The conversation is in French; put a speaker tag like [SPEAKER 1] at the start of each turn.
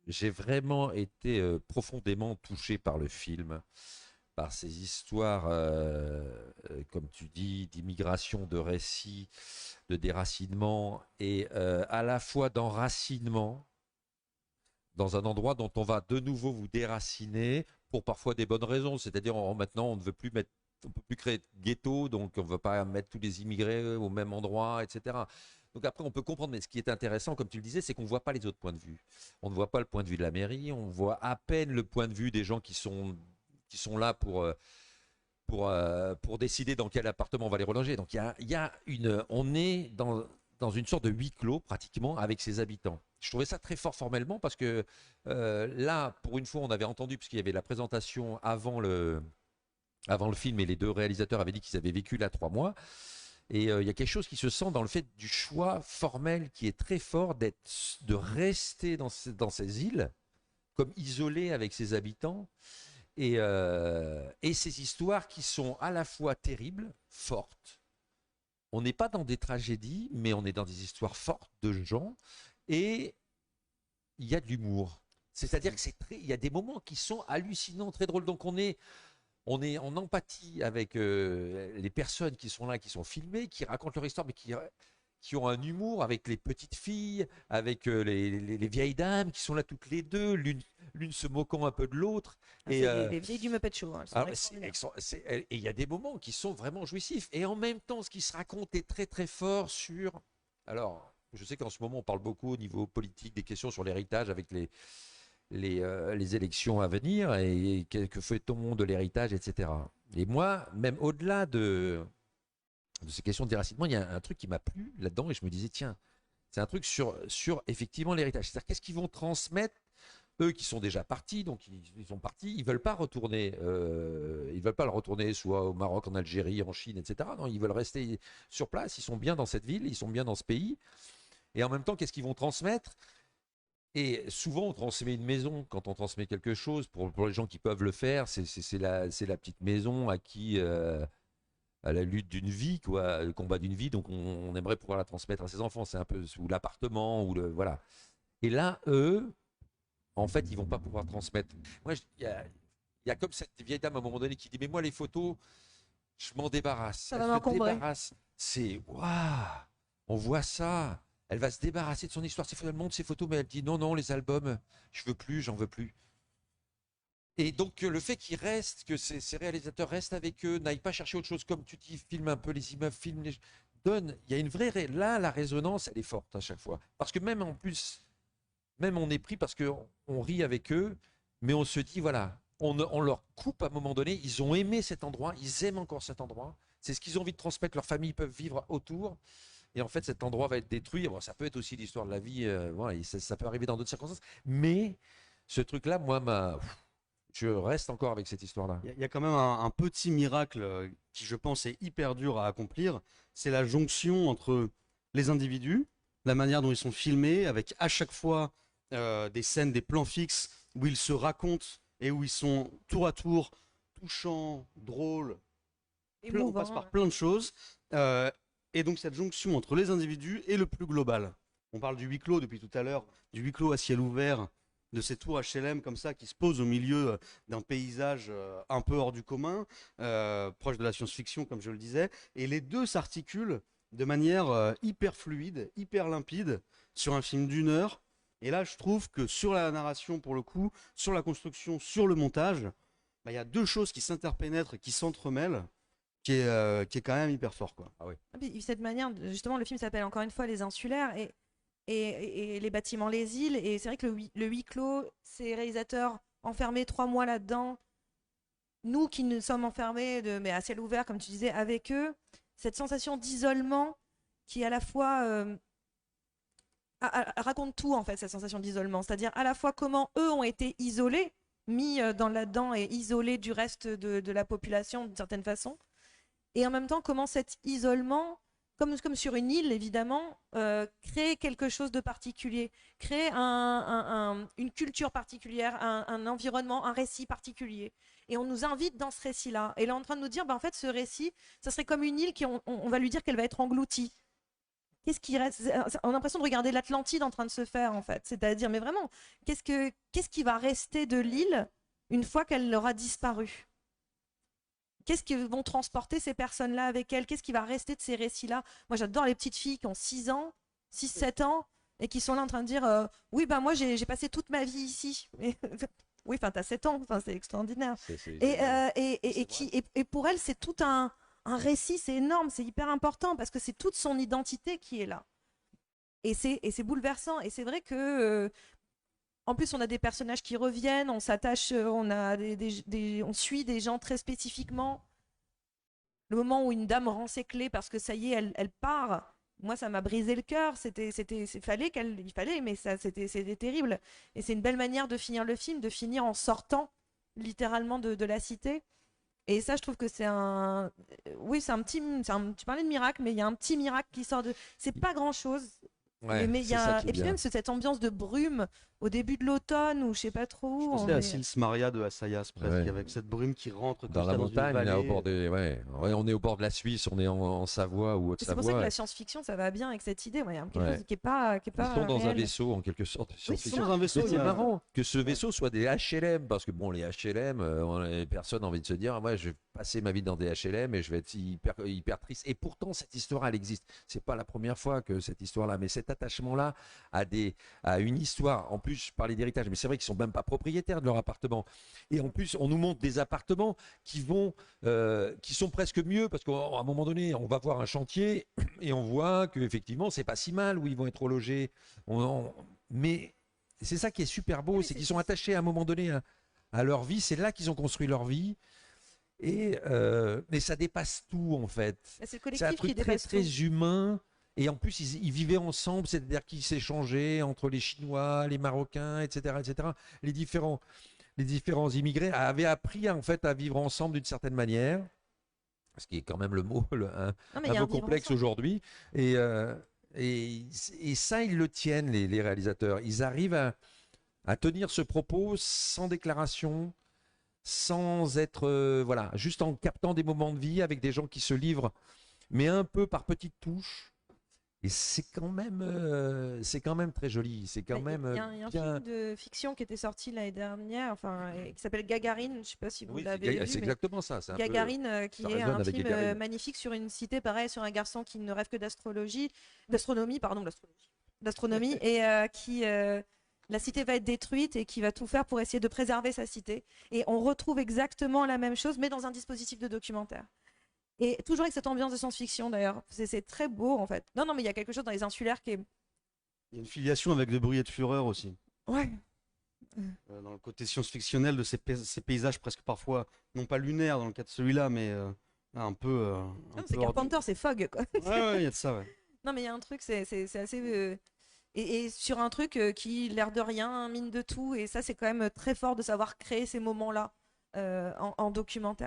[SPEAKER 1] j'ai vraiment été profondément touché par le film, par ces histoires, comme tu dis, d'immigration, de récits, de déracinement, et à la fois d'enracinement, dans un endroit dont on va de nouveau vous déraciner pour parfois des bonnes raisons. C'est-à-dire, maintenant, on ne veut plus mettre, on peut plus créer de ghetto, donc on ne veut pas mettre tous les immigrés au même endroit, etc. Donc après, on peut comprendre, mais ce qui est intéressant, comme tu le disais, c'est qu'on ne voit pas les autres points de vue. On ne voit pas le point de vue de la mairie, on voit à peine le point de vue des gens qui sont là pour décider dans quel appartement on va les reloger. Donc on est dans une sorte de huis clos pratiquement avec ses habitants. Je trouvais ça très fort formellement parce que là, pour une fois, on avait entendu, puisqu'il y avait la présentation avant le film et les deux réalisateurs avaient dit qu'ils avaient vécu là 3 mois. Et il y a quelque chose qui se sent dans le fait du choix formel qui est très fort de rester dans ces îles, comme isolés avec ses habitants, et ces histoires qui sont à la fois terribles, fortes. On n'est pas dans des tragédies, mais on est dans des histoires fortes de gens, et il y a de l'humour. C'est-à-dire que il y a des moments qui sont hallucinants, très drôles. Donc on est en empathie avec les personnes qui sont là, qui sont filmées, qui racontent leur histoire, mais qui ont un humour avec les petites filles, avec les vieilles dames qui sont là toutes les deux, l'une se moquant un peu de l'autre.
[SPEAKER 2] Ah,
[SPEAKER 1] Et
[SPEAKER 2] c'est les vieilles du Muppet Show, hein, elles sont
[SPEAKER 1] alors,
[SPEAKER 2] extraordinaires.
[SPEAKER 1] et il y a des moments qui sont vraiment jouissifs. Et en même temps, ce qui se raconte est très très fort sur. Alors, je sais qu'en ce moment, on parle beaucoup au niveau politique des questions sur l'héritage avec les élections à venir et que fait-on de l'héritage, etc. Et moi, même au-delà de ces questions de déracinement, il y a un truc qui m'a plu là-dedans et je me disais, tiens, c'est un truc sur effectivement l'héritage. C'est-à-dire, qu'est-ce qu'ils vont transmettre, eux qui sont déjà partis, donc ils sont partis, ils veulent pas retourner, ils veulent pas le retourner soit au Maroc, en Algérie, en Chine, etc. Non, ils veulent rester sur place, ils sont bien dans cette ville, ils sont bien dans ce pays. Et en même temps, qu'est-ce qu'ils vont transmettre? Et souvent, on transmet une maison quand on transmet quelque chose. Pour les gens qui peuvent le faire, c'est la petite maison à la lutte d'une vie, quoi, le combat d'une vie. Donc, on aimerait pouvoir la transmettre à ses enfants. C'est un peu ou l'appartement ou le voilà. Et là, eux, en fait, ils vont pas pouvoir transmettre. Moi, il y a comme cette vieille dame à un moment donné qui dit, mais moi, les photos, je m'en débarrasse.
[SPEAKER 2] Ça
[SPEAKER 1] Elle
[SPEAKER 2] va
[SPEAKER 1] se
[SPEAKER 2] m'encombrer.
[SPEAKER 1] débarrasse. C'est waouh, on voit ça. Elle va se débarrasser de son histoire. Elle montre ses photos, mais elle dit non, non, les albums, je veux plus, j'en veux plus. Et donc le fait qu'ils restent, que ces réalisateurs restent avec eux, n'aillent pas chercher autre chose, comme tu dis, filme un peu les immeubles, donne. Il y a une vraie. Là, la résonance, elle est forte à chaque fois. Parce que même en plus, même on est pris parce qu'on rit avec eux, mais on se dit, voilà, on leur coupe à un moment donné, ils ont aimé cet endroit, ils aiment encore cet endroit, c'est ce qu'ils ont envie de transmettre, leurs familles peuvent vivre autour, et en fait cet endroit va être détruit. Bon, ça peut être aussi l'histoire de la vie, voilà, ça peut arriver dans d'autres circonstances, mais ce truc-là, moi, je reste encore avec cette histoire-là.
[SPEAKER 3] Il y a quand même un petit miracle qui, je pense, est hyper dur à accomplir. C'est la jonction entre les individus, la manière dont ils sont filmés, avec à chaque fois des scènes, des plans fixes où ils se racontent et où ils sont tour à tour touchants, drôles. On passe
[SPEAKER 2] Émouvant.
[SPEAKER 3] par plein de choses. euh, et donc cette jonction entre les individus et le plus global. On parle du huis clos depuis tout à l'heure, du huis clos à ciel ouvert, de ces tours HLM comme ça qui se posent au milieu d'un paysage un peu hors du commun, proche de la science-fiction comme je le disais. Et les deux s'articulent de manière hyper fluide, hyper limpide sur un film d'1 heure. Et là, je trouve que sur la narration, pour le coup, sur la construction, sur le montage, bah, il y a deux choses qui s'interpénètrent et qui s'entremêlent qui est quand même hyper fort, quoi.
[SPEAKER 1] Ah oui.
[SPEAKER 2] Ah, puis cette manière, justement, le film s'appelle encore une fois Les Insulaires et les bâtiments, les îles. Et c'est vrai que le huis clos, ces réalisateurs enfermés 3 mois là-dedans, nous qui nous sommes enfermés, mais à ciel ouvert, comme tu disais, avec eux, cette sensation d'isolement qui à la fois raconte tout en fait, cette sensation d'isolement. C'est-à-dire à la fois comment eux ont été isolés, mis dans là-dedans et isolés du reste de la population d'une certaine façon. Et en même temps, comment cet isolement, comme sur une île évidemment, crée quelque chose de particulier, crée une culture particulière, un environnement, un récit particulier. Et on nous invite dans ce récit-là. Et là, on est en train de nous dire, bah, en fait, ce récit, ça serait comme une île qui, on va lui dire qu'elle va être engloutie. qu'est-ce qui reste? On a l'impression de regarder l'Atlantide en train de se faire, en fait. C'est-à-dire, mais vraiment, qu'est-ce qui va rester de l'île une fois qu'elle aura disparu? Qu'est-ce que vont transporter ces personnes-là avec elles? Qu'est-ce qui va rester de ces récits-là? Moi, j'adore les petites filles qui ont 6 ans, 7 ans, et qui sont là en train de dire oui, ben moi, j'ai passé toute ma vie ici. Oui, enfin, t'as 7 ans, enfin, c'est extraordinaire. Et pour elle, c'est tout un récit, c'est énorme, c'est hyper important parce que c'est toute son identité qui est là. Et c'est bouleversant. Et c'est vrai que, en plus, on a des personnages qui reviennent, on s'attache, on a on suit des gens très spécifiquement. Le moment où une dame rend ses clés parce que ça y est, elle part. Moi, ça m'a brisé le cœur. Il fallait, mais c'était terrible. Et c'est une belle manière de finir le film, de finir en sortant littéralement de la cité. Et ça, je trouve que c'est un. Oui, tu parlais de miracle, mais il y a un petit miracle qui sort de. C'est pas grand-chose.
[SPEAKER 1] Ouais,
[SPEAKER 2] Mais il y
[SPEAKER 1] c'est ça
[SPEAKER 2] a.
[SPEAKER 1] qui est
[SPEAKER 2] Et puis
[SPEAKER 1] bien.
[SPEAKER 2] même cette ambiance de brume au début de l'automne, ou je sais pas trop
[SPEAKER 3] Je
[SPEAKER 2] où.
[SPEAKER 3] pensais à Sils Maria de Assayas presque,
[SPEAKER 1] Ouais.
[SPEAKER 3] avec cette brume qui rentre comme
[SPEAKER 1] Dans
[SPEAKER 3] ça
[SPEAKER 1] la
[SPEAKER 3] dans une
[SPEAKER 1] montagne, là, au
[SPEAKER 3] vallée.
[SPEAKER 1] bord on est au bord de la Suisse, on est en Savoie ou
[SPEAKER 2] C'est pour ça que
[SPEAKER 1] Haute-Savoie.
[SPEAKER 2] la science-fiction, ça va bien avec cette idée. Ouais, il y a quelque
[SPEAKER 1] Ouais.
[SPEAKER 2] chose qui est pas
[SPEAKER 1] Ils sont dans un
[SPEAKER 2] réel.
[SPEAKER 1] vaisseau, en quelque sorte.
[SPEAKER 2] Oui,
[SPEAKER 3] Ils sont
[SPEAKER 1] science-fiction.
[SPEAKER 3] dans un vaisseau.
[SPEAKER 1] Mais
[SPEAKER 3] il y
[SPEAKER 1] c'est
[SPEAKER 3] a-
[SPEAKER 1] marrant que ce vaisseau soit des HLM, parce que bon, les HLM, personne n'a envie de se dire, moi, je vais passer ma vie dans des HLM et je vais être hyper triste. Et pourtant, cette histoire, elle existe. C'est pas la première fois que cette histoire-là, mais cet attachement-là à une histoire. En plus, je parlais d'héritage, mais c'est vrai qu'ils sont même pas propriétaires de leur appartement. Et en plus, on nous montre des appartements qui sont presque mieux, parce qu'à un moment donné, on va voir un chantier et on voit qu'effectivement, c'est pas si mal où ils vont être logés. Mais c'est ça qui est super beau,
[SPEAKER 2] Oui, mais
[SPEAKER 1] c'est qu'ils sont attachés à un moment donné à leur vie. C'est là qu'ils ont construit leur vie. Mais ça dépasse tout, en fait.
[SPEAKER 2] C'est le
[SPEAKER 1] C'est un
[SPEAKER 2] collectif qui
[SPEAKER 1] truc très,
[SPEAKER 2] dépasse tout.
[SPEAKER 1] très humain. Et en plus, ils vivaient ensemble, c'est-à-dire qu'ils s'échangeaient entre les Chinois, les Marocains, etc., etc. Les différents immigrés avaient appris en fait à vivre ensemble d'une certaine manière, ce qui est quand même le mot,
[SPEAKER 2] Non, mais il
[SPEAKER 1] un
[SPEAKER 2] y a
[SPEAKER 1] mot
[SPEAKER 2] un vivre
[SPEAKER 1] complexe
[SPEAKER 2] ensemble.
[SPEAKER 1] aujourd'hui. Et ça, ils le tiennent, les réalisateurs. Ils arrivent à tenir ce propos sans déclaration, sans être, voilà, juste en captant des moments de vie avec des gens qui se livrent, mais un peu par petites touches. Et c'est quand même très joli. C'est quand
[SPEAKER 2] Bah,
[SPEAKER 1] même
[SPEAKER 2] il y a un
[SPEAKER 1] bien.
[SPEAKER 2] film de fiction qui était sorti l'année dernière, enfin, qui s'appelle Gagarine. Je ne sais pas si vous
[SPEAKER 1] Oui,
[SPEAKER 2] l'avez vu,
[SPEAKER 1] c'est
[SPEAKER 2] mais
[SPEAKER 1] exactement ça. C'est un peu.
[SPEAKER 2] Gagarine, qui
[SPEAKER 1] Ça
[SPEAKER 2] est
[SPEAKER 1] résonne
[SPEAKER 2] un
[SPEAKER 1] avec
[SPEAKER 2] film
[SPEAKER 1] Gagarine.
[SPEAKER 2] magnifique sur une cité, pareil, sur un garçon qui ne rêve que d'astronomie, pardon, d'astronomie, et la cité va être détruite et qui va tout faire pour essayer de préserver sa cité. Et on retrouve exactement la même chose, mais dans un dispositif de documentaire. Et toujours avec cette ambiance de science-fiction, d'ailleurs. C'est très beau, en fait. Non, mais il y a quelque chose dans les insulaires qui est.
[SPEAKER 3] Il y a une filiation avec De Bruy et de Fureur aussi.
[SPEAKER 2] Ouais.
[SPEAKER 3] Dans le côté science-fictionnel de ces paysages presque parfois, non pas lunaires dans le cas de celui-là, mais un peu.
[SPEAKER 2] Non, c'est Carpenter, c'est Fogg, quoi.
[SPEAKER 3] Ouais, il y a de ça, ouais.
[SPEAKER 2] Non, mais il y a un truc, c'est assez. Et sur un truc qui, l'air de rien, mine de tout. Et ça, c'est quand même très fort de savoir créer ces moments-là en documentaire.